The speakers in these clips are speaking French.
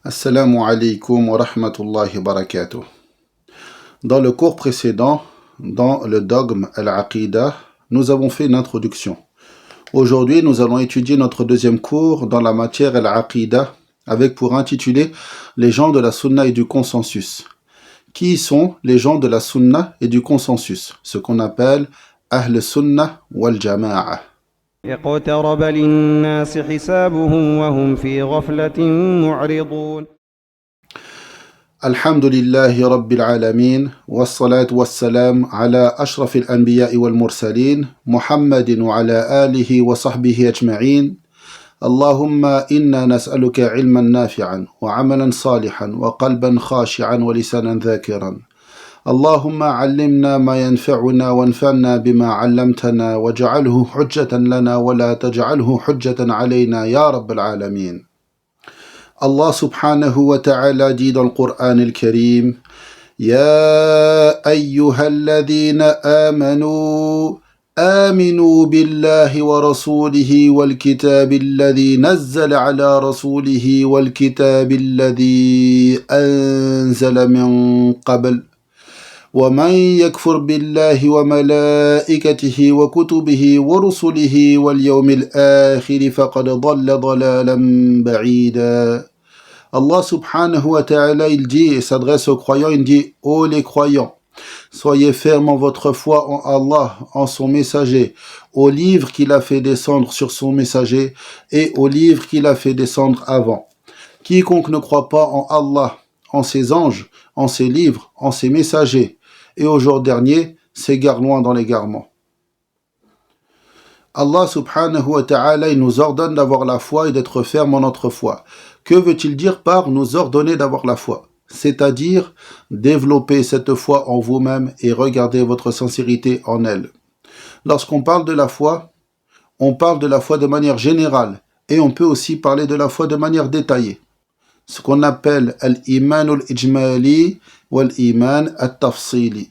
Assalamu alaikum wa rahmatullahi wa barakatuh. Dans le cours précédent, dans le dogme al-Aqidah, nous avons fait une introduction. Aujourd'hui, nous allons étudier notre deuxième cours dans la matière al-Aqidah, avec pour intitulé les gens de la Sunna et du consensus. Qui sont les gens de la Sunna et du consensus? Ce qu'on appelle Ahl Sunna wal Jama'a. اقترب للناس حسابهم وهم في غفلة معرضون. الحمد لله رب العالمين والصلاة والسلام على أشرف الأنبياء والمرسلين محمد وعلى آله وصحبه أجمعين. اللهم إنا نسألك علما نافعا وعملا صالحا وقلبا خاشعا ولسانا ذاكرا. اللهم علمنا ما ينفعنا وانفعنا بما علمتنا واجعله حجة لنا ولا تجعله حجة علينا يا رب العالمين. Allah subhanahu wa ta'ala dit dans le Coran al-Karim: Ya ayyuhalladhina amanu آمنوا بالله ورسوله والكتاب الذي نزل على رسوله والكتاب الذي أنزل من قبل ومن يكفر بالله وملائكته وكتبه ورسله واليوم الآخر فقد ضل ضلالا بعيدا. Allah subhanahu wa ta'ala, il dit et s'adresse aux croyants, il dit: ô les croyants, soyez fermes en votre foi en Allah, en son messager, au livre qu'il a fait descendre sur son messager et au livre qu'il a fait descendre avant. Quiconque ne croit pas en Allah, en ses anges, en ses livres, en ses messagers, et au jour dernier, s'égare loin dans l'égarement. Allah subhanahu wa ta'ala, il nous ordonne d'avoir la foi et d'être ferme en notre foi. Que veut-il dire par nous ordonner d'avoir la foi? C'est-à-dire développer cette foi en vous-même et regarder votre sincérité en elle. Lorsqu'on parle de la foi, on parle de la foi de manière générale et on peut aussi parler de la foi de manière détaillée. Ce qu'on appelle al-iman al-ijmali ou al-iman al-tafsili.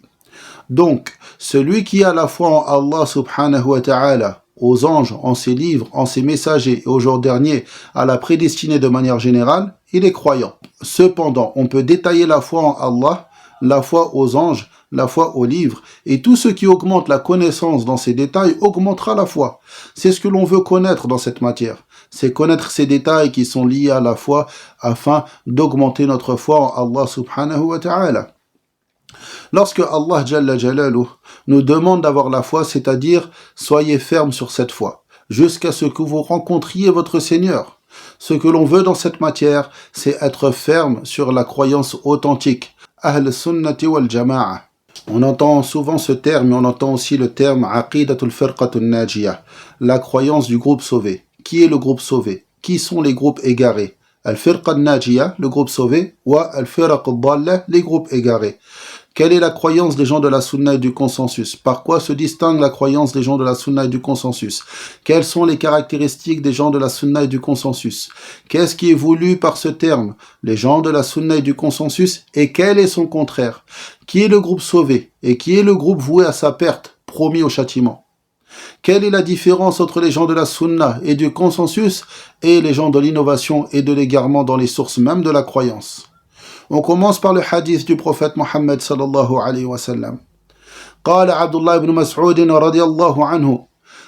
Donc, celui qui a la foi en Allah subhanahu wa ta'ala, aux anges, en ses livres, en ses messagers et au jour dernier, à la prédestinée de manière générale, il est croyant. Cependant, on peut détailler la foi en Allah, la foi aux anges, la foi aux livres, et tout ce qui augmente la connaissance dans ces détails augmentera la foi. C'est ce que l'on veut connaître dans cette matière. C'est connaître ces détails qui sont liés à la foi afin d'augmenter notre foi en Allah subhanahu wa ta'ala. Lorsque Allah Jalla Jalaluh nous demande d'avoir la foi, c'est-à-dire soyez fermes sur cette foi, jusqu'à ce que vous rencontriez votre Seigneur. Ce que l'on veut dans cette matière, c'est être ferme sur la croyance authentique, Ahl Sunnati wal Jama'a. On entend souvent ce terme, mais on entend aussi le terme Aqidatul Firqatul Najiyah, la croyance du groupe sauvé. Qui est le groupe sauvé? Qui sont les groupes égarés? Al-Firqa Najiyah, le groupe sauvé, ou Al-Firaq Dalla, les groupes égarés. Quelle est la croyance des gens de la Sunna et du consensus? Par quoi se distingue la croyance des gens de la Sunna et du consensus? Quelles sont les caractéristiques des gens de la Sunna et du consensus? Qu'est-ce qui est voulu par ce terme? Les gens de la Sunna et du consensus, et quel est son contraire? Qui est le groupe sauvé? Et qui est le groupe voué à sa perte, promis au châtiment? Quelle est la différence entre les gens de la Sunna et du consensus et les gens de l'innovation et de l'égarement dans les sources même de la croyance? On commence par le hadith du prophète Mohammed sallallahu alayhi wa sallam. قال عبد الله بن مسعود رضي الله عنه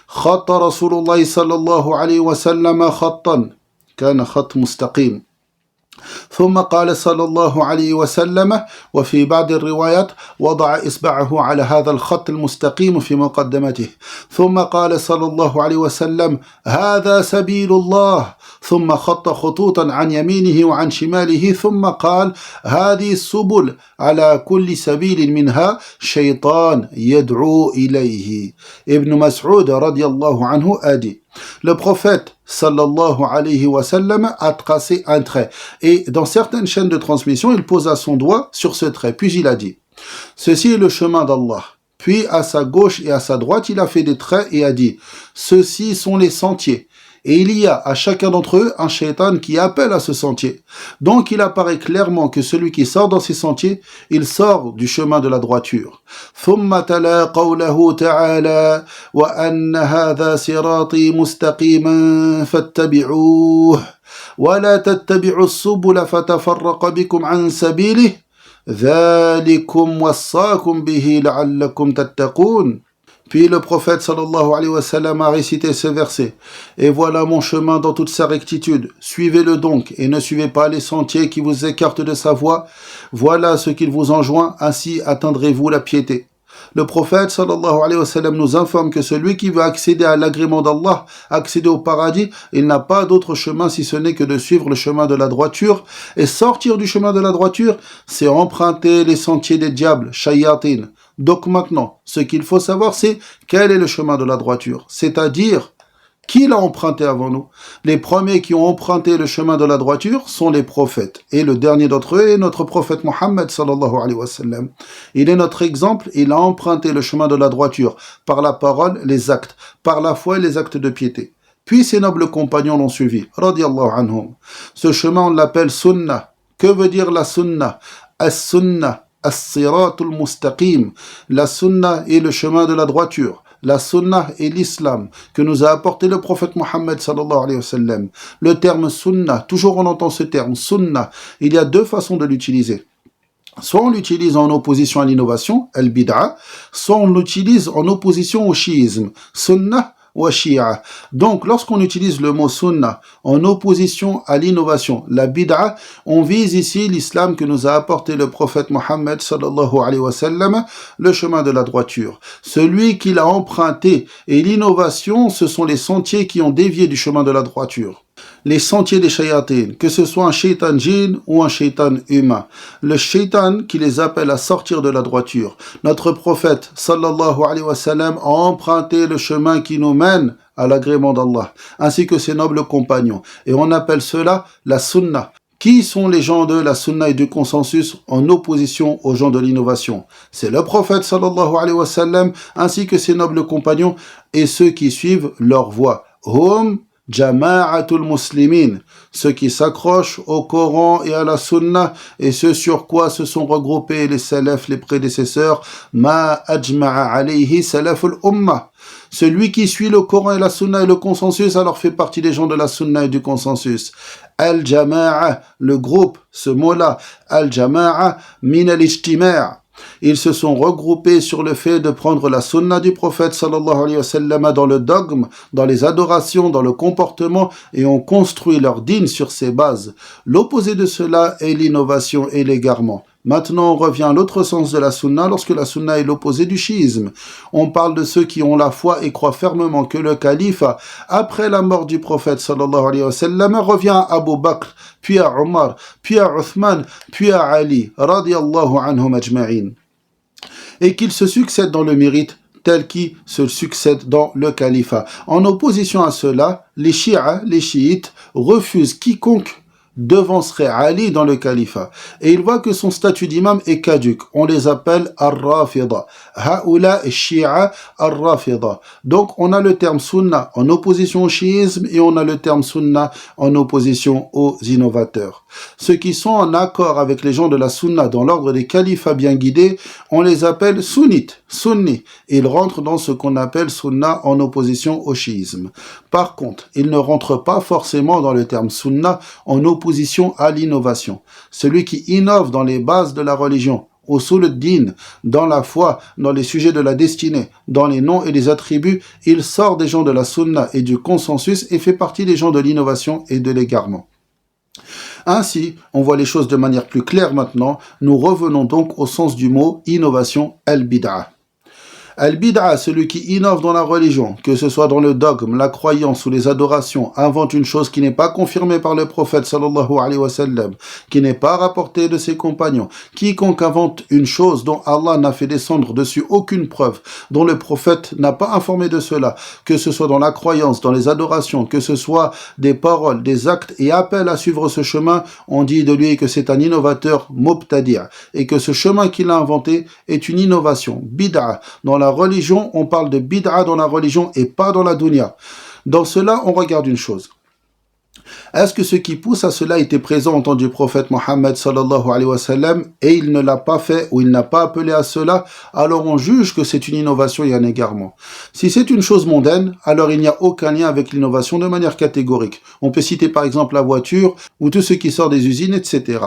خط رسول الله صلى الله عليه وسلم خطا كان خط مستقيم ثم قال صلى الله عليه وسلم وفي بعض الروايات وضع إصبعه على هذا الخط المستقيم في مقدمته ثم قال صلى الله عليه وسلم هذا سبيل الله ثم خط خطوطا عن يمينه وعن شماله ثم قال هذه السبل على كل سبيل منها شيطان يدعو إليه. Ibn Mas'ud radiallahu anhu a dit: le prophète sallallahu alayhi wa sallam a tracé un trait et dans certaines chaînes de transmission il posa son doigt sur ce trait puis il a dit: ceci est le chemin d'Allah. Puis à sa gauche et à sa droite il a fait des traits et a dit: ceux-ci sont les sentiers. Et il y a à chacun d'entre eux un shaitan qui appelle à ce sentier. Donc il apparaît clairement que celui qui sort dans ces sentiers, il sort du chemin de la droiture. ثم تلا قوله تعالى وأن هذا صراطي مستقيما فاتبعوه ولا تتبعوا السبل فتفرق بكم عن سبيله ذلكم وصاكم به لعلكم تتقون. Puis le prophète sallallahu alayhi wa sallam a récité ce verset. Et voilà mon chemin dans toute sa rectitude. Suivez-le donc et ne suivez pas les sentiers qui vous écartent de sa voie. Voilà ce qu'il vous enjoint, ainsi atteindrez-vous la piété. Le prophète sallallahu alayhi wa sallam nous informe que celui qui veut accéder à l'agrément d'Allah, accéder au paradis, il n'a pas d'autre chemin si ce n'est que de suivre le chemin de la droiture. Et sortir du chemin de la droiture, c'est emprunter les sentiers des diables, shayatin. Donc maintenant, ce qu'il faut savoir, c'est quel est le chemin de la droiture, c'est-à-dire qui l'a emprunté avant nous. Les premiers qui ont emprunté le chemin de la droiture sont les prophètes. Et le dernier d'entre eux est notre prophète Mohammed sallallahu alayhi wa sallam. Il est notre exemple, il a emprunté le chemin de la droiture par la parole, les actes, par la foi et les actes de piété. Puis ses nobles compagnons l'ont suivi, radiyallahu anhum. Ce chemin, on l'appelle sunnah. Que veut dire la sunnah? As-sunnah. As-siratul mustaqim. La sunna est le chemin de la droiture. La sunna est l'islam que nous a apporté le prophète Mohammed sallallahu alayhi wa sallam. Le terme sunna, toujours on entend ce terme, sunna, il y a deux façons de l'utiliser. Soit on l'utilise en opposition à l'innovation, al-bid'a, soit on l'utilise en opposition au chiisme, sunnah wa shi'a. Donc, lorsqu'on utilise le mot sunna en opposition à l'innovation, la bid'a, on vise ici l'islam que nous a apporté le prophète Mohammed sallallahu alayhi wa sallam, le chemin de la droiture. Celui qui l'a emprunté, et l'innovation, ce sont les sentiers qui ont dévié du chemin de la droiture. Les sentiers des shayatines, que ce soit un shaitan djinn ou un shaitan humain. Le shaitan qui les appelle à sortir de la droiture. Notre prophète, sallallahu alayhi wa sallam, a emprunté le chemin qui nous mène à l'agrément d'Allah, ainsi que ses nobles compagnons. Et on appelle cela la sunna. Qui sont les gens de la sunna et du consensus en opposition aux gens de l'innovation? C'est le prophète, sallallahu alayhi wa sallam, ainsi que ses nobles compagnons et ceux qui suivent leur voie. Hum Jama'atul muslimin, ceux qui s'accrochent au Coran et à la Sunna, et ce sur quoi se sont regroupés les salafs, les prédécesseurs, ma ajma'a alayhi salaful ummah. Celui qui suit le Coran et la Sunna et le consensus, alors fait partie des gens de la Sunna et du consensus. Al-jama'a, le groupe, ce mot-là, al-jama'a min al-ijtima'. Ils se sont regroupés sur le fait de prendre la sunna du prophète sallallahu alayhi wa sallam dans le dogme, dans les adorations, dans le comportement et ont construit leur dîn sur ces bases. L'opposé de cela est l'innovation et l'égarement. Maintenant, on revient à l'autre sens de la sunna lorsque la sunna est l'opposé du chiisme. On parle de ceux qui ont la foi et croient fermement que le calife, après la mort du prophète sallallahu alayhi wa sallam, revient à Abu Bakr, puis à Omar, puis à Uthman, puis à Ali, radiyallahu anhum ajma'in. Et qu'ils se succèdent dans le mérite tel qu'ils se succèdent dans le califat. En opposition à cela, les chiites, refusent quiconque devancerait Ali dans le califat. Et il voit que son statut d'imam est caduc. On les appelle Ar-Rafida. Haoula Shia Ar-Rafida. Donc on a le terme sunna en opposition au chiisme et on a le terme sunna en opposition aux innovateurs. Ceux qui sont en accord avec les gens de la sunna dans l'ordre des califats bien guidés, on les appelle sunnites, sunnis. Ils rentrent dans ce qu'on appelle sunna en opposition au chiisme. Par contre, ils ne rentrent pas forcément dans le terme sunna en opposition à l'innovation. Celui qui innove dans les bases de la religion, usul ad-din, dans la foi, dans les sujets de la destinée, dans les noms et les attributs, il sort des gens de la sunna et du consensus et fait partie des gens de l'innovation et de l'égarement. Ainsi, on voit les choses de manière plus claire maintenant. Nous revenons donc au sens du mot innovation, al-bid'a. Al-bid'a, celui qui innove dans la religion, que ce soit dans le dogme, la croyance ou les adorations, invente une chose qui n'est pas confirmée par le prophète sallallahu alayhi wa sallam, qui n'est pas rapportée de ses compagnons. Quiconque invente une chose dont Allah n'a fait descendre dessus aucune preuve, dont le prophète n'a pas informé de cela, que ce soit dans la croyance, dans les adorations, que ce soit des paroles, des actes et appelle à suivre ce chemin, on dit de lui que c'est un innovateur mubtadi' et que ce chemin qu'il a inventé est une innovation, bid'a. Dans la religion, on parle de bid'a dans la religion et pas dans la dunya. Dans cela, on regarde une chose. Est-ce que ce qui pousse à cela était présent au temps du prophète Mohammed sallallahu alayhi wa sallam et il ne l'a pas fait ou il n'a pas appelé à cela, alors on juge que c'est une innovation et un égarement. Si c'est une chose mondaine, alors il n'y a aucun lien avec l'innovation de manière catégorique. On peut citer par exemple la voiture ou tout ce qui sort des usines, etc.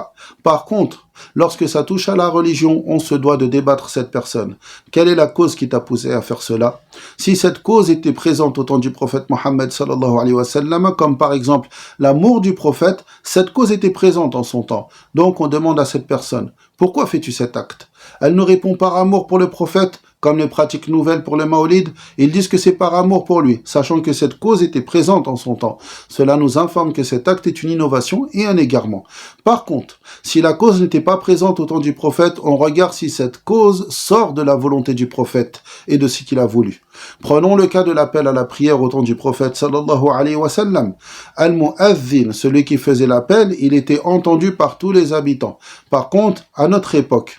Par contre, lorsque ça touche à la religion, on se doit de débattre cette personne. Quelle est la cause qui t'a poussé à faire cela? Si cette cause était présente au temps du prophète Mohammed sallallahu alayhi wa sallam, comme par exemple l'amour du prophète, cette cause était présente en son temps. Donc on demande à cette personne, pourquoi fais-tu cet acte? Elle nous répond par amour pour le prophète, comme les pratiques nouvelles pour le Maolid, ils disent que c'est par amour pour lui, sachant que cette cause était présente en son temps. Cela nous informe que cet acte est une innovation et un égarement. Par contre, si la cause n'était pas présente au temps du prophète, on regarde si cette cause sort de la volonté du prophète et de ce qu'il a voulu. Prenons le cas de l'appel à la prière au temps du prophète sallallahu alayhi wa sallam. Al-Mu'adhin, celui qui faisait l'appel, il était entendu par tous les habitants. Par contre, à notre époque,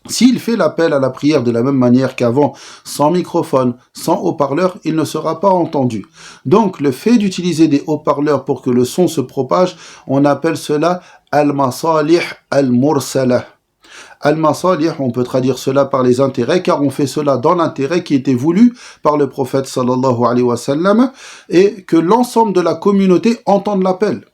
s'il fait l'appel à la prière de la même manière qu'avant, sans microphone, sans haut-parleur, il ne sera pas entendu. Donc, le fait d'utiliser des haut-parleurs pour que le son se propage, on appelle cela al-masalih al-mursalah. Al-masalih, on peut traduire cela par les intérêts, car on fait cela dans l'intérêt qui était voulu par le prophète sallallahu alayhi wa sallam, et que l'ensemble de la communauté entende l'appel.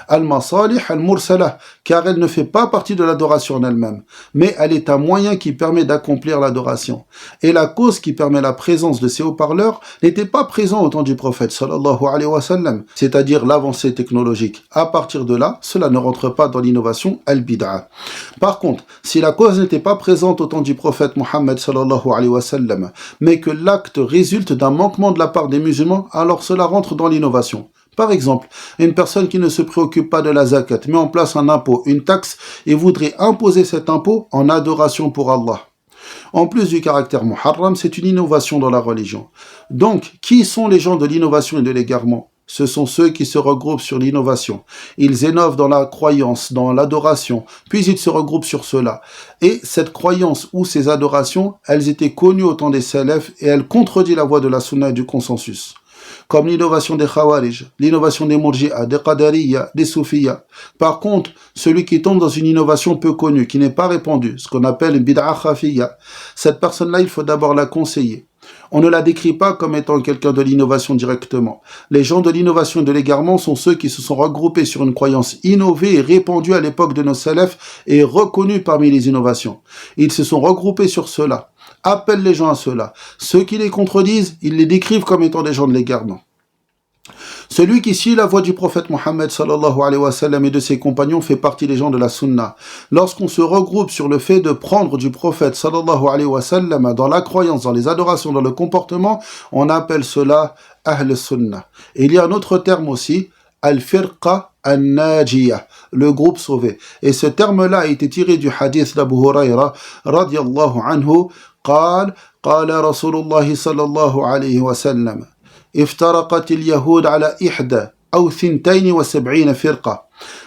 Al-Masalih al-Mursalah, car elle ne fait pas partie de l'adoration en elle-même, mais elle est un moyen qui permet d'accomplir l'adoration. Et la cause qui permet la présence de ces haut-parleurs n'était pas présente au temps du prophète sallallahu alayhi wa sallam, c'est-à-dire l'avancée technologique. À partir de là, cela ne rentre pas dans l'innovation al-bid'a. Par contre, si la cause n'était pas présente au temps du prophète Mohammed sallallahu alayhi wa sallam, mais que l'acte résulte d'un manquement de la part des musulmans, alors cela rentre dans l'innovation. Par exemple, une personne qui ne se préoccupe pas de la zakat met en place un impôt, une taxe, et voudrait imposer cet impôt en adoration pour Allah. En plus du caractère muharram, c'est une innovation dans la religion. Donc, qui sont les gens de l'innovation et de l'égarement? Ce sont ceux qui se regroupent sur l'innovation. Ils innovent dans la croyance, dans l'adoration, puis ils se regroupent sur cela. Et cette croyance ou ces adorations, elles étaient connues au temps des salafs et elles contredisent la voie de la sunna et du consensus. Comme l'innovation des Khawarij, l'innovation des Murji'a, des Qadariya, des Soufiyya. Par contre, celui qui tombe dans une innovation peu connue, qui n'est pas répandue, ce qu'on appelle une bid'a khafiyya, cette personne-là, il faut d'abord la conseiller. On ne la décrit pas comme étant quelqu'un de l'innovation directement. Les gens de l'innovation et de l'égarement sont ceux qui se sont regroupés sur une croyance innovée et répandue à l'époque de nos salafs et reconnue parmi les innovations. Ils se sont regroupés sur cela. Appellent les gens à cela. Ceux qui les contredisent, ils les décrivent comme étant des gens de l'égarement. Celui qui suit la voie du prophète Mohammed sallallahu alayhi wa sallam et de ses compagnons fait partie des gens de la sunna. Lorsqu'on se regroupe sur le fait de prendre du prophète sallallahu alayhi wa sallam dans la croyance, dans les adorations, dans le comportement, on appelle cela ahl sunnah. Et il y a un autre terme aussi, al-firqa al-najiyah, le groupe sauvé. Et ce terme-là a été tiré du hadith d'Abu Huraira radiyallahu anhu, قال رسول الله صلى الله عليه وسلم افترقت اليهود على 71 أو 72 فرقة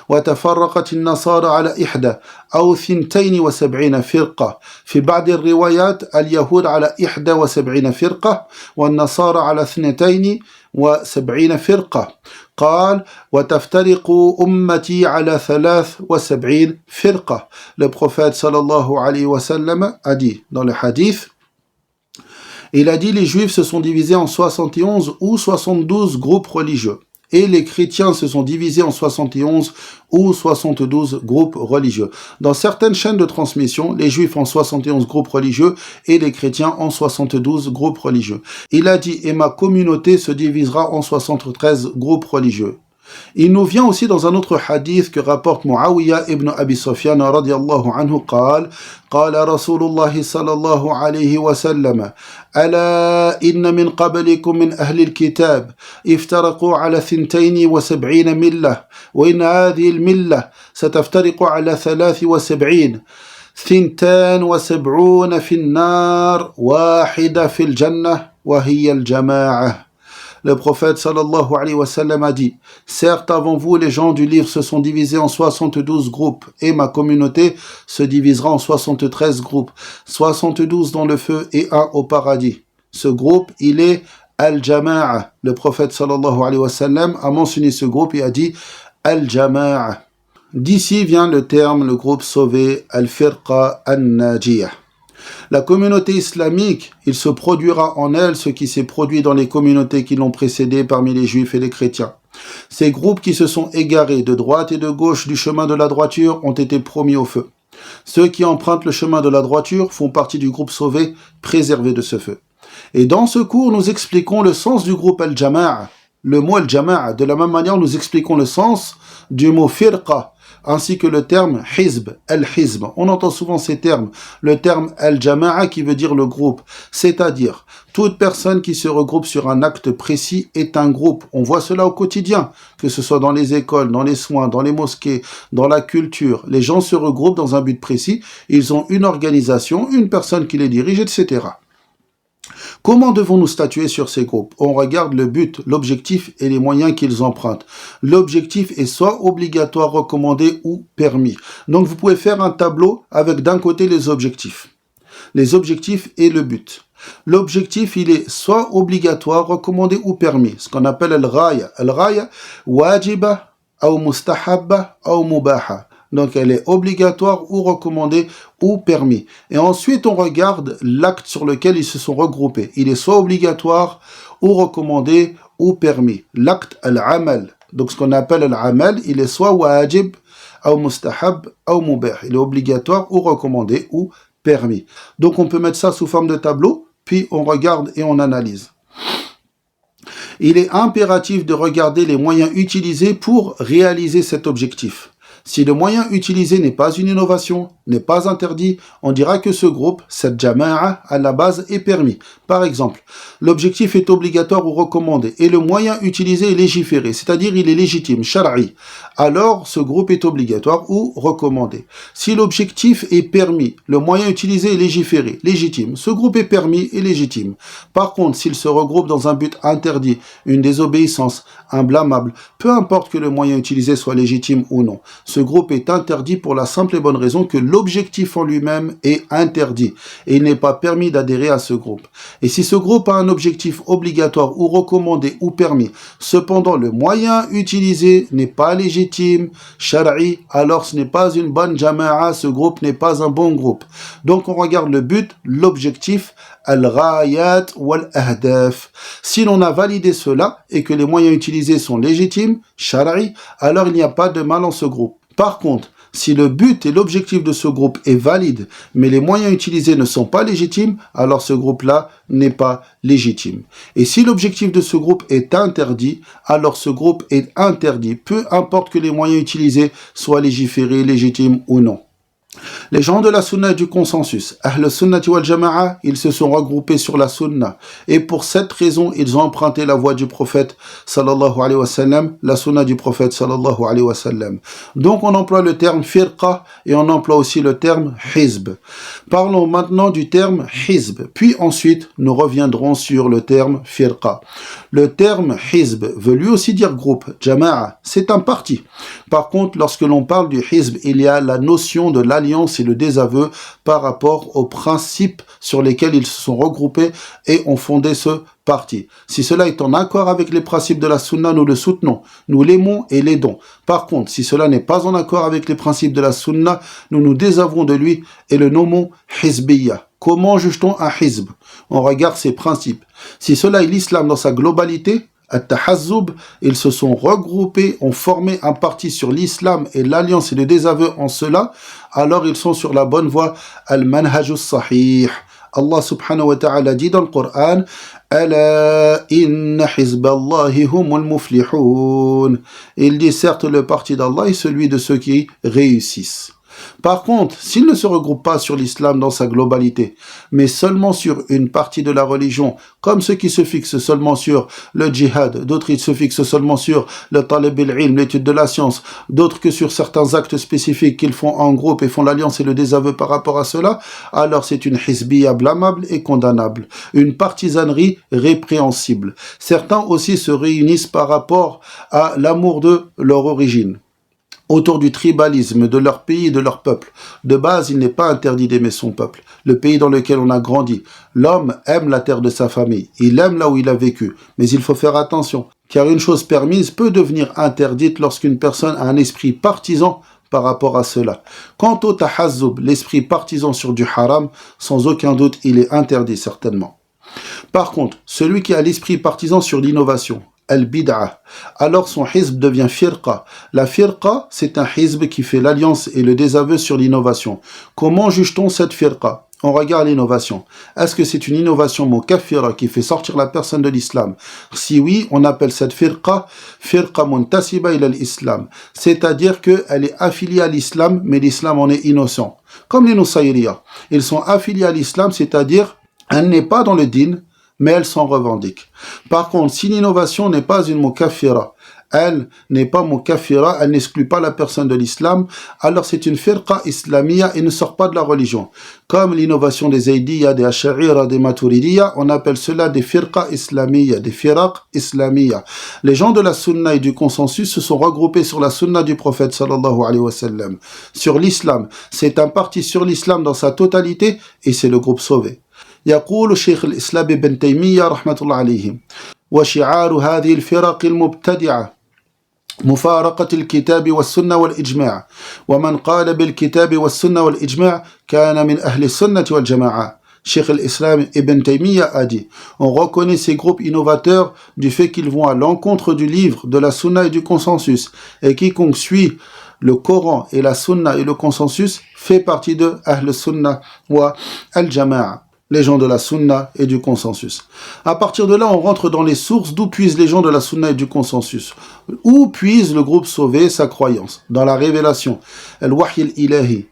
وتفرقت النصارى على 1 أو 72 فرقة في بعض الروايات اليهود على 71 فرقة والنصارى على 72 فرقة قال وتفترق أمتي على 73 فرقة. Le prophète sallallahu alayhi wa sallam a dit dans le hadith, il a dit les juifs se sont divisés en 71 ou 72 groupes religieux. Et les chrétiens se sont divisés en 71 ou 72 groupes religieux. Dans certaines chaînes de transmission, les juifs en 71 groupes religieux et les chrétiens en 72 groupes religieux. Il a dit, et ma communauté se divisera en 73 groupes religieux. Il nous vient aussi dans un autre hadith que rapporte Muawiyah ibn Abi Sufyan radiyallahu anhu قال رسول الله صلى الله عليه وسلم ألا إن من قبلكم من أهل الكتاب افترقوا على 72 ملة وإن هذه الملة ستفترق على 73 72 في النار واحدة في الجنة وهي الجماعة. Le prophète sallallahu alayhi wa sallam a dit, certes avant vous les gens du livre se sont divisés en 72 groupes et ma communauté se divisera en 73 groupes, 72 dans le feu et un au paradis. Ce groupe, il est Al-Jama'a. Le prophète sallallahu alayhi wa sallam a mentionné ce groupe et a dit Al-Jama'a. D'ici vient le terme, le groupe sauvé, Al-Firqa An-Najiyah. La communauté islamique, il se produira en elle ce qui s'est produit dans les communautés qui l'ont précédée parmi les juifs et les chrétiens. Ces groupes qui se sont égarés de droite et de gauche du chemin de la droiture ont été promis au feu. Ceux qui empruntent le chemin de la droiture font partie du groupe sauvé, préservé de ce feu. Et dans ce cours, nous expliquons le sens du groupe Al-Jama'a. Le mot Al-Jama'a, de la même manière, nous expliquons le sens du mot Firqa, ainsi que le terme Hizb, Al-Hizb. On entend souvent ces termes. Le terme Al-Jama'a qui veut dire le groupe, c'est-à-dire toute personne qui se regroupe sur un acte précis est un groupe. On voit cela au quotidien, que ce soit dans les écoles, dans les soins, dans les mosquées, dans la culture. Les gens se regroupent dans un but précis, ils ont une organisation, une personne qui les dirige, etc. Comment devons-nous statuer sur ces groupes? On regarde le but, l'objectif et les moyens qu'ils empruntent. L'objectif est soit obligatoire, recommandé ou permis. Donc vous pouvez faire un tableau avec d'un côté les objectifs et le but. L'objectif, il est soit obligatoire, recommandé ou permis, ce qu'on appelle al-ghaya. Al-ghaya, wajiba, ou mustahabba, ou mubaha. Donc elle est obligatoire ou recommandée ou permis. Et ensuite on regarde l'acte sur lequel ils se sont regroupés. Il est soit obligatoire ou recommandé ou permis. L'acte al-amal. Donc ce qu'on appelle al-amal, il est soit wajib ou mustahab ou mubah. Il est obligatoire ou recommandé ou permis. Donc on peut mettre ça sous forme de tableau, puis on regarde et on analyse. Il est impératif de regarder les moyens utilisés pour réaliser cet objectif. Si le moyen utilisé n'est pas une innovation, n'est pas interdit, on dira que ce groupe, cette jama'a, à la base est permis. Par exemple, l'objectif est obligatoire ou recommandé et le moyen utilisé est légiféré, c'est-à-dire il est légitime, shar'i. Alors, ce groupe est obligatoire ou recommandé. Si l'objectif est permis, le moyen utilisé est légiféré, légitime. Ce groupe est permis et légitime. Par contre, s'il se regroupe dans un but interdit, une désobéissance, un blâmable, peu importe que le moyen utilisé soit légitime ou non, ce groupe est interdit pour la simple et bonne raison que l'objectif en lui-même est interdit et il n'est pas permis d'adhérer à ce groupe. Et si ce groupe a un objectif obligatoire ou recommandé ou permis, cependant le moyen utilisé n'est pas légitime, shar'i, alors ce n'est pas une bonne jama'a, ce groupe n'est pas un bon groupe. Donc on regarde le but, l'objectif, al-ghayat wal-ahdaf. Si l'on a validé cela et que les moyens utilisés sont légitimes, shar'i, alors il n'y a pas de mal en ce groupe. Par contre, si le but et l'objectif de ce groupe est valide, mais les moyens utilisés ne sont pas légitimes, alors ce groupe-là n'est pas légitime. Et si l'objectif de ce groupe est interdit, alors ce groupe est interdit, peu importe que les moyens utilisés soient légiférés, légitimes ou non. Les gens de la sunna et du consensus, Ahl sunnati wal jama'a, ils se sont regroupés sur la sunna. Et pour cette raison, ils ont emprunté la voie du prophète sallallahu alayhi wa sallam, la sunna du prophète sallallahu alayhi wa sallam. Donc on emploie le terme firqa et on emploie aussi le terme hizb. Parlons maintenant du terme hizb. Puis ensuite, nous reviendrons sur le terme firqa. Le terme hizb veut lui aussi dire groupe. Jama'a, c'est un parti. Par contre, lorsque l'on parle du hizb, il y a la notion de l'alliance et le désaveu par rapport aux principes sur lesquels ils se sont regroupés et ont fondé ce parti. Si cela est en accord avec les principes de la sunna, nous le soutenons, nous l'aimons et l'aidons. Par contre, si cela n'est pas en accord avec les principes de la sunna, nous nous désavouons de lui et le nommons hizbiyya. Comment juge-t-on un hizb? On regarde ses principes. Si cela est l'islam dans sa globalité, At-Tahazzub, ils se sont regroupés, ont formé un parti sur l'islam et l'alliance et le désaveu en cela, alors ils sont sur la bonne voie, Al-Manhajus Sahih. Allah subhanahu wa ta'ala dit dans le Coran, Ala inna hizballahi humul muflihun. Il dit certes le parti d'Allah est celui de ceux qui réussissent. Par contre, s'ils ne se regroupent pas sur l'islam dans sa globalité, mais seulement sur une partie de la religion, comme ceux qui se fixent seulement sur le djihad, d'autres ils se fixent seulement sur le talib al-ilm, l'étude de la science, d'autres que sur certains actes spécifiques qu'ils font en groupe et font l'alliance et le désaveu par rapport à cela, alors c'est une hizbiyya blâmable et condamnable, une partisanerie répréhensible. Certains aussi se réunissent par rapport à l'amour de leur origine. autour du tribalisme de leur pays et de leur peuple. De base, il n'est pas interdit d'aimer son peuple, le pays dans lequel on a grandi. L'homme aime la terre de sa famille, il aime là où il a vécu, mais il faut faire attention, car une chose permise peut devenir interdite lorsqu'une personne a un esprit partisan par rapport à cela. Quant au tahazzub, l'esprit partisan sur du haram, sans aucun doute, il est interdit certainement. Par contre, celui qui a l'esprit partisan sur l'innovation, al-bid'a, alors son hizb devient firqa. La firqa, c'est un hizb qui fait l'alliance et le désaveu sur l'innovation. Comment juge-t-on cette firqa? On regarde l'innovation. Est-ce que c'est une innovation mukaffira qui fait sortir la personne de l'islam? Si oui, on appelle cette firqa muntasiba ila l'islam. C'est-à-dire qu'elle est affiliée à l'islam, mais l'islam en est innocent. Comme les Nusayriya. Ils sont affiliés à l'islam, c'est-à-dire elle n'est pas dans le din, mais elle s'en revendique. Par contre, si l'innovation n'est pas une mukaffira, elle n'est pas mukaffira, elle n'exclut pas la personne de l'islam, alors c'est une firqa islamiyya et ne sort pas de la religion. Comme l'innovation des Zaydiyya, des Ash'ariyya, des Maturidiyya, on appelle cela des firqa islamiyya, des firaq islamiyya. Les gens de la sunna et du consensus se sont regroupés sur la sunna du prophète sallallahu alayhi wa sallam, sur l'islam. C'est un parti sur l'islam dans sa totalité et c'est le groupe sauvé. يقول شيخ الإسلام ابن تيمية رحمة الله عليه وشعار هذه الفرق المبتدعة مفارقة الكتاب والسنة والإجماع ومن قال بالكتاب والسنة والإجماع كان من أهل السنة والجماعة. Cheikh al-Islam Ibn Taymiyyah a dit, on reconnaît ces groupes innovateurs du fait qu'ils vont à l'encontre du livre, de la sunna et du consensus, et quiconque suit le Coran et la sunna et le consensus fait partie de Ahl Sunna wa al-Jama'a, les gens de la sunna et du consensus. À partir de là, on rentre dans les sources d'où puisent les gens de la sunna et du consensus. Où puise le groupe sauvé sa croyance? Dans la révélation, al-Wahy al-Ilahi,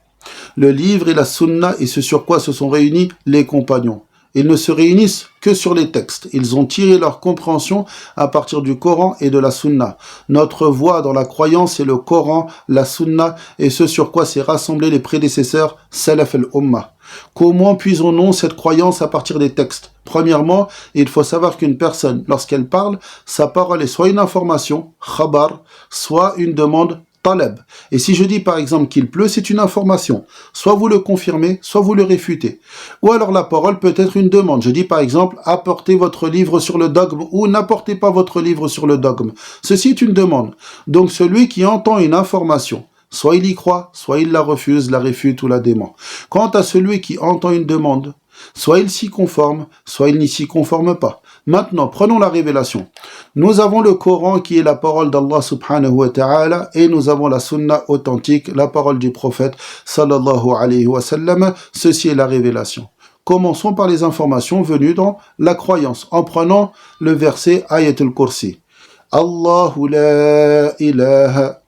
le livre et la sunna et ce sur quoi se sont réunis les compagnons. Ils ne se réunissent que sur les textes. Ils ont tiré leur compréhension à partir du Coran et de la Sunna. Notre voie dans la croyance est le Coran, la Sunna et ce sur quoi s'est rassemblés les prédécesseurs Salaf al-Ummah. Comment puisons-nous cette croyance à partir des textes? Premièrement, il faut savoir qu'une personne, lorsqu'elle parle, sa parole est soit une information, khabar, soit une demande, talab. Et si je dis par exemple qu'il pleut, c'est une information. Soit vous le confirmez, soit vous le réfutez. Ou alors la parole peut être une demande. Je dis par exemple, apportez votre livre sur le dogme ou n'apportez pas votre livre sur le dogme. Ceci est une demande. Donc celui qui entend une information, soit il y croit, soit il la refuse, la réfute ou la dément. Quant à celui qui entend une demande, soit il s'y conforme, soit il n'y s'y conforme pas. Maintenant, prenons la révélation. Nous avons le Coran qui est la parole d'Allah subhanahu wa ta'ala et nous avons la sunna authentique, la parole du prophète sallallahu alayhi wa sallam. Ceci est la révélation. Commençons par les informations venues dans la croyance en prenant le verset Ayatul Kursi. Allahu la ilaha.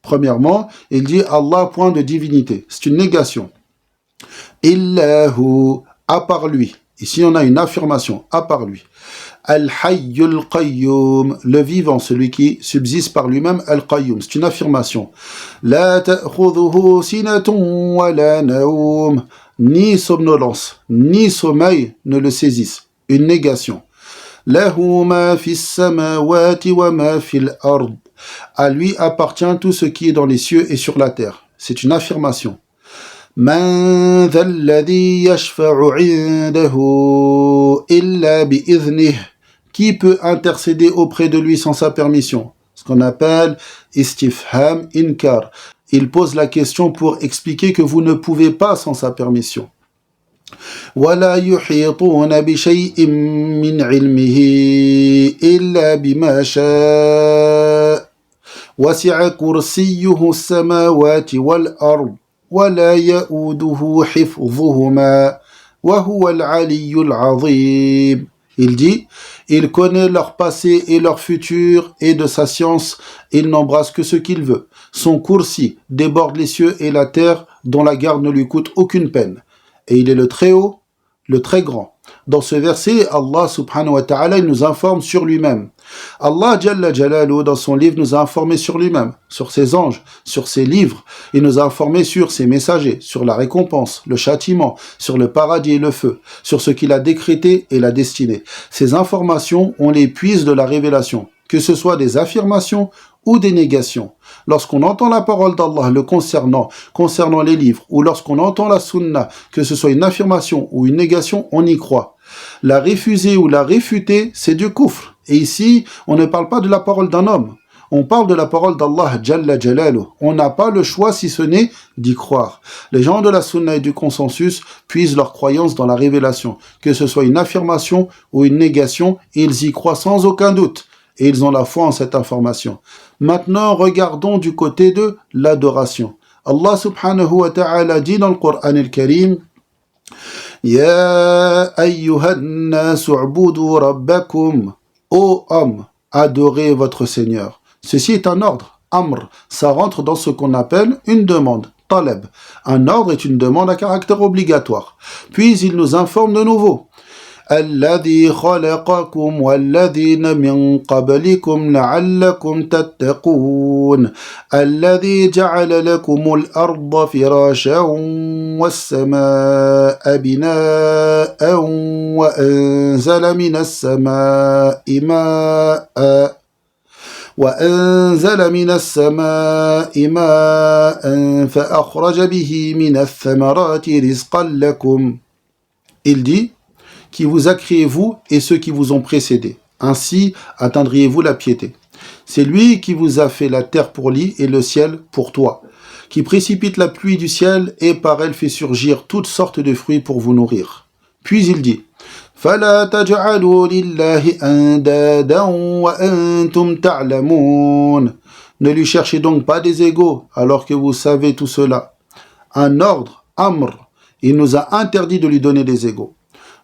Premièrement, il dit Allah point de divinité. C'est une négation. Illahu, à part lui. Ici, on a une affirmation, à part lui. Al-Hayyul Qayyum, le vivant, celui qui subsiste par lui-même, Al-Qayyum, c'est une affirmation. La ta'khudhuhu sinatun wa la naum, ni somnolence, ni sommeil ne le saisissent. Une négation. Lahu ma fis samawati wa ma fil ard. À lui appartient tout ce qui est dans les cieux et sur la terre. C'est une affirmation. Man dha alladhi yashfa'u 'indahu illa bi'idhnihi. Qui peut intercéder auprès de lui sans sa permission? Ce qu'on appelle istifham inkar. Il pose la question pour expliquer que vous ne pouvez pas sans sa permission. ولا يحيطون بشيء من علمه إلا بما شاء وسع كرسيه السماوات والأرض ولا يؤوده حفظهما وهو العلي العظيم. Il dit, il connaît leur passé et leur futur, et de sa science, il n'embrasse que ce qu'il veut. Son kursi déborde les cieux et la terre, dont la garde ne lui coûte aucune peine. Et il est le très haut, le très grand. Dans ce verset, Allah subhanahu wa ta'ala, il nous informe sur lui-même. Allah Jalla Jalalu, dans son livre, nous a informé sur lui-même, sur ses anges, sur ses livres. Il nous a informé sur ses messagers, sur la récompense, le châtiment, sur le paradis et le feu, sur ce qu'il a décrété et la destinée. Ces informations, on les puise de la révélation, que ce soit des affirmations ou des négations. Lorsqu'on entend la parole d'Allah le concernant les livres, ou lorsqu'on entend la sunna, que ce soit une affirmation ou une négation, on y croit. La refuser ou la réfuter, c'est du kufr. Et ici, on ne parle pas de la parole d'un homme. On parle de la parole d'Allah Jalla Jalaluh. On n'a pas le choix si ce n'est d'y croire. Les gens de la sunna et du consensus puisent leur croyance dans la révélation. Que ce soit une affirmation ou une négation, ils y croient sans aucun doute. Et ils ont la foi en cette information. Maintenant, regardons du côté de l'adoration. Allah subhanahu wa ta'ala dit dans le Coran al-Karim, Ya ayyuhan nas u'budu rabbakum. Ô homme, adorez votre Seigneur. Ceci est un ordre, amr. Ça rentre dans ce qu'on appelle une demande, talab. Un ordre est une demande à caractère obligatoire. Puis il nous informe de nouveau. الذي خلقكم والذين من قبلكم لعلكم تتقون الذي جعل لكم الأرض فراشا والسماء بناء وأنزل من السماء ماء فأخرج به من الثمرات رزقا لكم. Il dit, qui vous a créé vous et ceux qui vous ont précédés. Ainsi atteindriez-vous la piété. C'est lui qui vous a fait la terre pour lit et le ciel pour toi, qui précipite la pluie du ciel et par elle fait surgir toutes sortes de fruits pour vous nourrir. Puis il dit, فَلَا تَجْعَلُوا لِلَّهِ أَنْدَادًا وَأَنْتُمْ تَعْلَمُونَ. Ne lui cherchez donc pas des égaux alors que vous savez tout cela. Un ordre, amr, il nous a interdit de lui donner des égaux.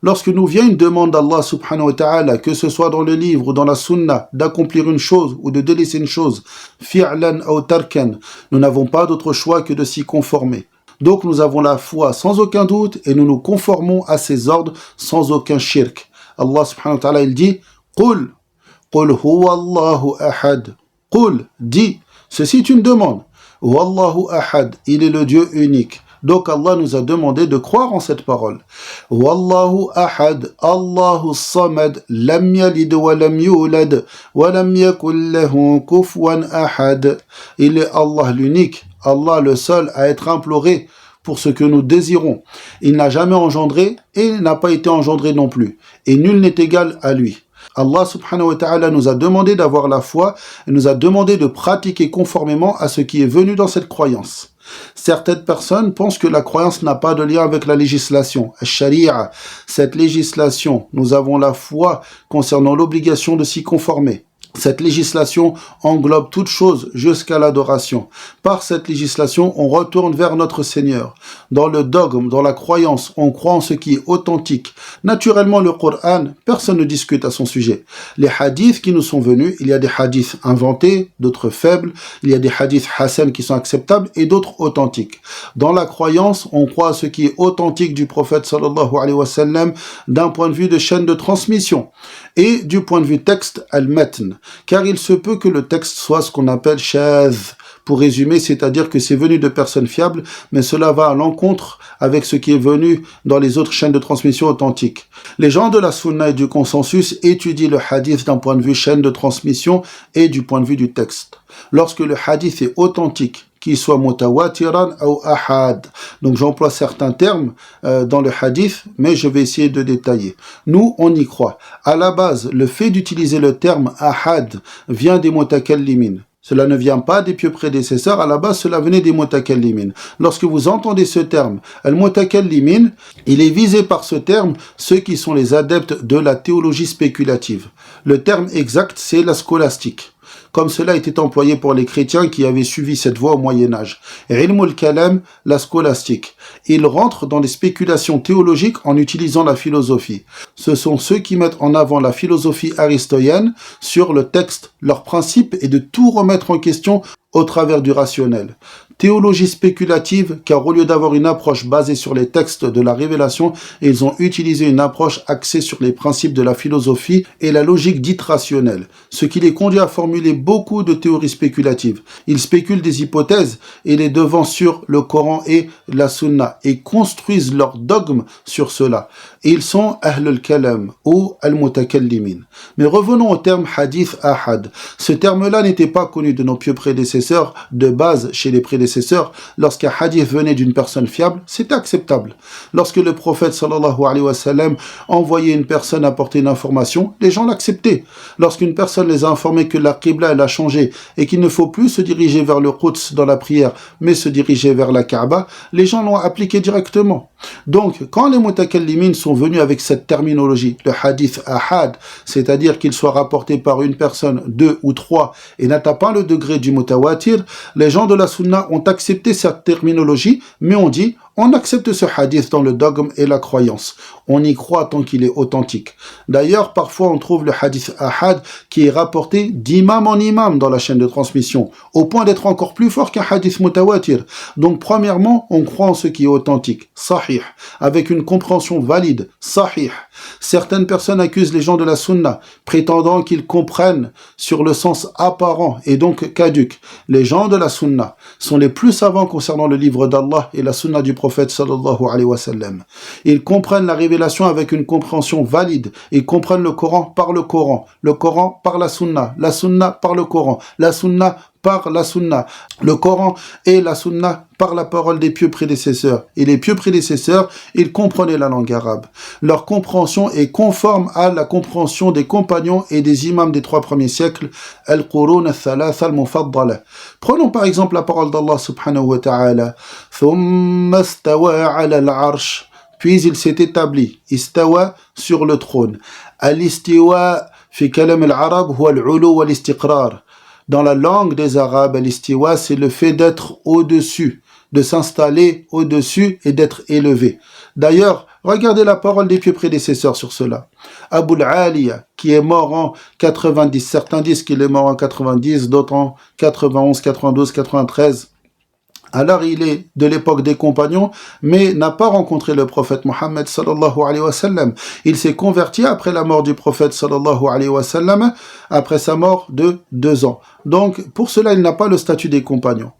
Lorsque nous vient une demande d'Allah subhanahu wa ta'ala, que ce soit dans le livre ou dans la sunna, d'accomplir une chose ou de délaisser une chose, fi'lan ou tarkan, nous n'avons pas d'autre choix que de s'y conformer. Donc nous avons la foi sans aucun doute et nous nous conformons à ces ordres sans aucun shirk. Allah subhanahu wa ta'ala il dit, Qul huwa Allahu ahad. Qul, dit, ceci est une demande. Wallahu ahad, il est le Dieu unique. Donc Allah nous a demandé de croire en cette parole. Wallahu ahad, Allahu samad, lam yalid wa lam yulad, wa lam yakul lahu kufuwan ahad. Il est Allah l'unique, Allah le seul à être imploré pour ce que nous désirons. Il n'a jamais engendré et il n'a pas été engendré non plus. Et nul n'est égal à lui. Allah subhanahu wa ta'ala nous a demandé d'avoir la foi et nous a demandé de pratiquer conformément à ce qui est venu dans cette croyance. Certaines personnes pensent que la croyance n'a pas de lien avec la législation, al-sharia. Cette législation, nous avons la foi concernant l'obligation de s'y conformer. Cette législation englobe toute chose jusqu'à l'adoration. Par cette législation, on retourne vers notre Seigneur. Dans le dogme, dans la croyance, on croit en ce qui est authentique. Naturellement, le Coran, personne ne discute à son sujet. Les hadiths qui nous sont venus, il y a des hadiths inventés, d'autres faibles, il y a des hadiths hasan qui sont acceptables et d'autres authentiques. Dans la croyance, on croit à ce qui est authentique du prophète sallallahu alayhi wa sallam d'un point de vue de chaîne de transmission et du point de vue texte al-matn. Car il se peut que le texte soit ce qu'on appelle shadh, pour résumer, c'est-à-dire que c'est venu de personnes fiables, mais cela va à l'encontre avec ce qui est venu dans les autres chaînes de transmission authentiques. Les gens de la sunna et du consensus étudient le hadith d'un point de vue chaîne de transmission et du point de vue du texte. Lorsque le hadith est authentique, qu'il soit mutawatiran ou ahad. Donc j'emploie certains termes dans le hadith, mais je vais essayer de détailler. Nous, on y croit. À la base, le fait d'utiliser le terme ahad vient des mutakallimin. Cela ne vient pas des pieux prédécesseurs, à la base cela venait des mutakallimin. Lorsque vous entendez ce terme, al-mutakallimin, il est visé par ce terme ceux qui sont les adeptes de la théologie spéculative. Le terme exact, c'est la scolastique, comme cela était employé pour les chrétiens qui avaient suivi cette voie au Moyen-Âge. Ilmul kalam, la scolastique. Ils rentrent dans les spéculations théologiques en utilisant la philosophie. Ce sont ceux qui mettent en avant la philosophie aristoïenne sur le texte. Leur principe est de tout remettre en question au travers du rationnel. Théologie spéculative, car au lieu d'avoir une approche basée sur les textes de la révélation, ils ont utilisé une approche axée sur les principes de la philosophie et la logique dite rationnelle, ce qui les conduit à formuler beaucoup de théories spéculatives. Ils spéculent des hypothèses et les devancent sur le Coran et la Sunna et construisent leurs dogmes sur cela. Et ils sont Ahl al-Kalam ou Al-Mutakallimin. Mais revenons au terme hadith ahad. Ce terme-là n'était pas connu de nos pieux prédécesseurs, de base chez les prédécesseurs. Lorsqu'un hadith venait d'une personne fiable, c'était acceptable. Lorsque le prophète sallallahu alayhi wa sallam envoyait une personne apporter une information, les gens l'acceptaient. Lorsqu'une personne les a informés que la qibla elle a changé et qu'il ne faut plus se diriger vers le Quds dans la prière, mais se diriger vers la Kaaba, les gens l'ont appliqué directement. Donc, quand les mutakallimin sont venus avec cette terminologie, le hadith ahad, c'est-à-dire qu'il soit rapporté par une personne, deux ou trois, et n'atteint pas le degré du mutawatir, les gens de la sunna ont accepté cette terminologie, mais on dit, on accepte ce hadith dans le dogme et la croyance. On y croit tant qu'il est authentique. D'ailleurs, parfois on trouve le hadith ahad qui est rapporté d'imam en imam dans la chaîne de transmission, au point d'être encore plus fort qu'un hadith mutawatir. Donc premièrement, on croit en ce qui est authentique, sahih, avec une compréhension valide, sahih. Certaines personnes accusent les gens de la sunna, prétendant qu'ils comprennent sur le sens apparent et donc caduc. Les gens de la sunna sont les plus savants concernant le livre d'Allah et la sunna du prophète sallallahu alayhi wa sallam. Ils comprennent la révélation avec une compréhension valide. Ils comprennent le Coran par le Coran par la sunna par le Coran, la sunna par la sunna, le Coran et la sunna par la parole des pieux prédécesseurs. Et les pieux prédécesseurs, ils comprenaient la langue arabe. Leur compréhension est conforme à la compréhension des compagnons et des imams des 3 premiers siècles, al-Qurun al-Thalatha al-Mufaddala. Prenons par exemple la parole d'Allah subhanahu wa ta'ala. Thumma istawa ala al-arsh. Puis il s'est établi, istawa, sur le trône. Al-istiwa fi kalam al-arab huwa al-ulu wal-istiqrar. Dans la langue des Arabes, l'istiwa, c'est le fait d'être au-dessus, de s'installer au-dessus et d'être élevé. D'ailleurs, regardez la parole des pieux prédécesseurs sur cela. Abu al-Aliya, qui est mort en 90, certains disent qu'il est mort en 90, d'autres en 91, 92, 93. Alors il est de l'époque des compagnons, mais n'a pas rencontré le prophète Mohammed sallallahu alayhi wa sallam. Il s'est converti après la mort du prophète sallallahu alayhi wa sallam, après sa mort de 2 ans. Donc pour cela il n'a pas le statut des compagnons.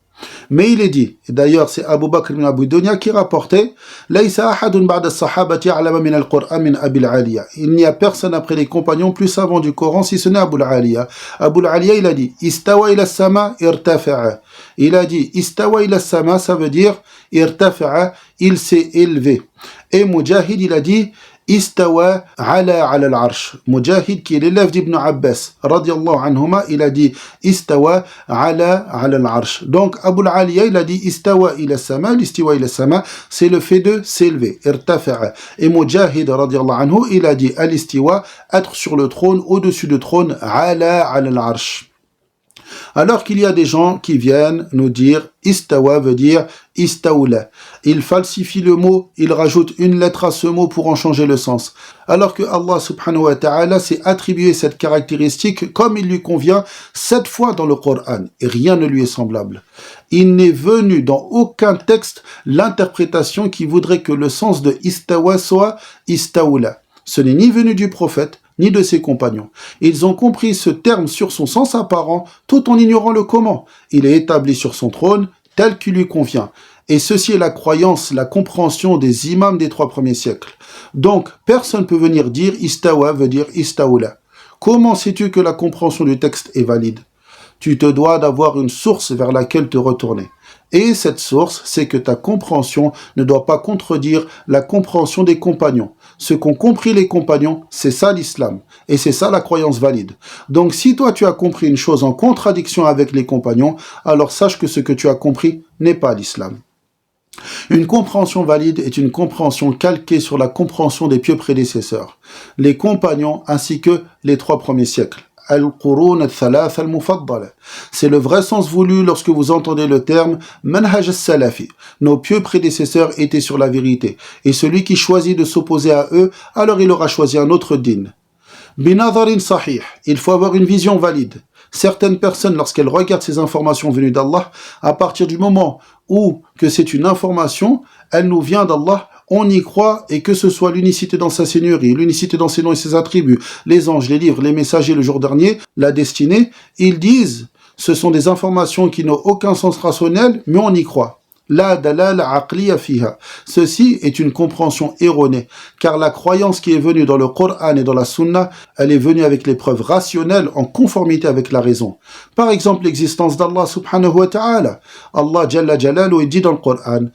Mais il est dit, et d'ailleurs c'est Abu Bakr ibn Abu Dunya qui rapportait, Laysa ahadun ba'da as-sahabati a'lama min al-Qur'an min Abi al-Aliya. Il n'y a personne après les compagnons plus savant du Coran si ce n'est Abu al-Aliya. Abu al-Aliya il a dit, Istawa ila as-sama irtafa'a. Il a dit, Istawa ila as-sama, ça veut dire, irtafa'a, il s'est élevé. Et Mujahid il a dit, Istawa ala al-arsh. Mujahid, qui est l'élève d'Ibn Abbas, radiallahu anhuma, il a dit Istawa ala al-arsh. Donc, Abu al-Aliya, il a dit Istawa ila sama, l'istiwa ila sama, c'est le fait de s'élever, irtafa'a. Et Mujahid, radiallahu anhu, il a dit al-istiwa, être sur le trône, au-dessus du trône, ala al-arsh. Alors qu'il y a des gens qui viennent nous dire Istawa veut dire Istawla. Ils falsifient le mot, ils rajoutent une lettre à ce mot pour en changer le sens. Alors que Allah subhanahu wa ta'ala s'est attribué cette caractéristique comme il lui convient 7 fois dans le Coran et rien ne lui est semblable. Il n'est venu dans aucun texte l'interprétation qui voudrait que le sens de Istawa soit Istawla. Ce n'est ni venu du prophète, ni de ses compagnons. Ils ont compris ce terme sur son sens apparent, tout en ignorant le comment. Il est établi sur son trône, tel qu'il lui convient. Et ceci est la croyance, la compréhension des imams des 3 premiers siècles. Donc, personne ne peut venir dire « Istawa » veut dire « Istawla ». Comment sais-tu que la compréhension du texte est valide? Tu te dois d'avoir une source vers laquelle te retourner. Et cette source, c'est que ta compréhension ne doit pas contredire la compréhension des compagnons. Ce qu'ont compris les compagnons, c'est ça l'islam. Et c'est ça la croyance valide. Donc si toi tu as compris une chose en contradiction avec les compagnons, alors sache que ce que tu as compris n'est pas l'islam. Une compréhension valide est une compréhension calquée sur la compréhension des pieux prédécesseurs, les compagnons ainsi que les 3 premiers siècles. Al-Qurun al-Thalatha al-Mufaddala. C'est le vrai sens voulu lorsque vous entendez le terme Manhaj al-Salafi. Nos pieux prédécesseurs étaient sur la vérité. Et celui qui choisit de s'opposer à eux, alors il aura choisi un autre din. Binadharin sahih. Il faut avoir une vision valide. Certaines personnes, lorsqu'elles regardent ces informations venues d'Allah, à partir du moment où que c'est une information, elle nous vient d'Allah, on y croit, et que ce soit l'unicité dans sa seigneurie, l'unicité dans ses noms et ses attributs, les anges, les livres, les messagers, le jour dernier, la destinée, ils disent, ce sont des informations qui n'ont aucun sens rationnel, mais on y croit. La dalal aqliya fiha. Ceci est une compréhension erronée, car la croyance qui est venue dans le Coran et dans la Sunna, elle est venue avec les preuves rationnelles en conformité avec la raison. Par exemple, l'existence d'Allah subhanahu wa ta'ala. Allah jalla jalalu dit dans le Coran,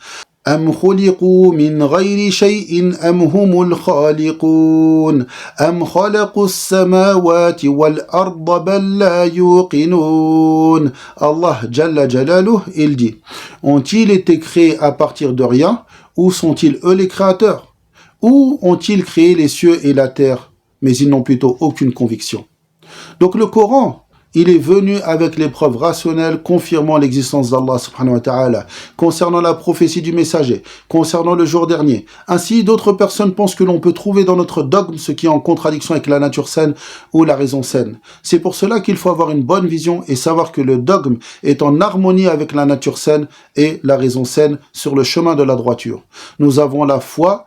أم خلقوا من غير شيء أم هم الخالقون أم خلقوا السماوات والأرض بل لا يوقنون. Allah Jalla Jalaluh, il dit, ont-ils été créés à partir de rien, ou sont-ils eux les créateurs, ou ont-ils créé les cieux et la terre, mais ils n'ont plutôt aucune conviction. Donc le Coran, il est venu avec les preuves rationnelles confirmant l'existence d'Allah subhanahu wa ta'ala, concernant la prophétie du messager, concernant le jour dernier. Ainsi, d'autres personnes pensent que l'on peut trouver dans notre dogme ce qui est en contradiction avec la nature saine ou la raison saine. C'est pour cela qu'il faut avoir une bonne vision et savoir que le dogme est en harmonie avec la nature saine et la raison saine sur le chemin de la droiture. Nous avons la foi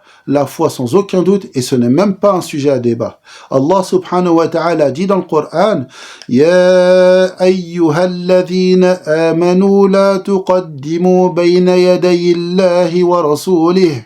sans aucun doute, et ce n'est même pas un sujet à débat. Allah subhanahu wa ta'ala dit dans le Coran, Ya ayyuhalladhina amanu la tuqaddimu bayna yaday Allahi wa rasulih.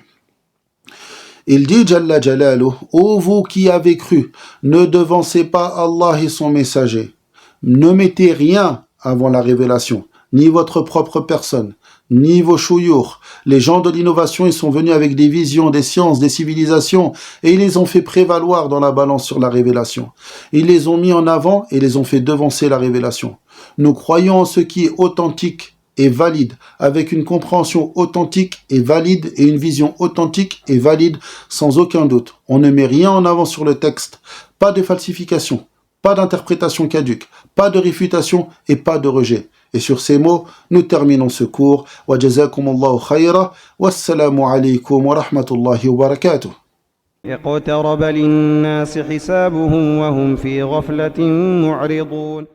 Il dit Jalla Jalaluh, ô vous qui avez cru, ne devancez pas Allah et son messager. Ne mettez rien avant la révélation, ni votre propre personne, ni vos chouyours. Les gens de l'innovation, ils sont venus avec des visions, des sciences, des civilisations, et ils les ont fait prévaloir dans la balance sur la révélation. Ils les ont mis en avant et les ont fait devancer la révélation. Nous croyons en ce qui est authentique et valide, avec une compréhension authentique et valide et une vision authentique et valide, sans aucun doute. On ne met rien en avant sur le texte, pas de falsification, pas d'interprétation caduque, pas de réfutation et pas de rejet. Et sur ces mots, nous terminons ce cours. Wa jazakumullahu khayra. Wassalamu alaykum wa rahmatullahi wa barakatuh. اقترب للناس حسابهم وهم في غفلة معرضون